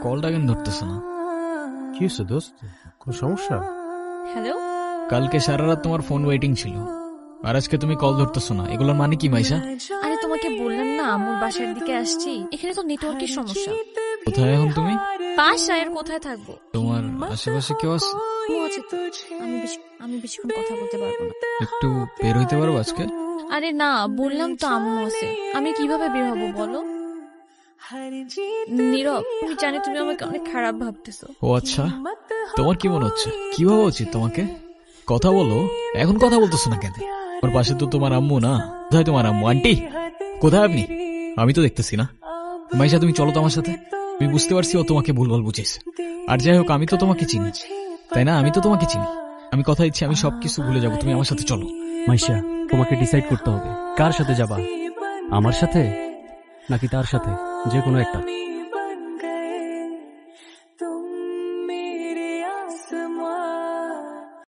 কলটা কেন ধরতেছে না? কি হয়েছে দোস্ত, কোন সমস্যা? হ্যালো, কালকে সারা রাত তোমার ফোন ওয়েটিং ছিল, আর আজকে তুমি কল ধরতেছো না, এগুলোর মানে কি মাইশা? আরে তোমাকে বললাম না আম্মুর বাসার দিকে আসছি, এখানে তো নেটওয়ার্কের সমস্যা। কোথায় এখন তুমি? বাসায় আর কোথায় থাকবো? তোমার আশেপাশে কেউ আছে? আম্মু আছে তো। আমি বেশিক্ষণ কথা বলতে পারবো না। একটু বের হইতে পারবো আজকে? আরে না, বললাম তো আম্মু আছে, আমি কিভাবে বের হবো বলো? নীরব, তুমি জানি তুমি আমাকে অনেক খারাপ ভাবতেছো। ও আচ্ছা, তোমার কি মনে হচ্ছে? কি ভাবা উচিত তোমাকে? কথা বলো, এখন কথা বলতেছো না কেন? ওর পাশে তো তোমার আম্মু না। কোথায় তোমার আম্মু? আন্টি কোথায় আপনি? আমি তো দেখতেছি না। মাইশা তুমি চলো তো আমার সাথে। আমি বুঝতে পারছি ও তোমাকে ভুলভাল বুঝেছে। আর যাই হোক, আমি তো তোমাকে চিনি, তাই না? আমি তো তোমাকে চিনি। আমি কথা দিচ্ছি আমি সবকিছু ভুলে যাবো, তুমি আমার সাথে চলো। মাইশা, তোমাকে ডিসাইড করতে হবে কার সাথে যাবা, আমার সাথে নাকি তার সাথে, যে কোনো একটা।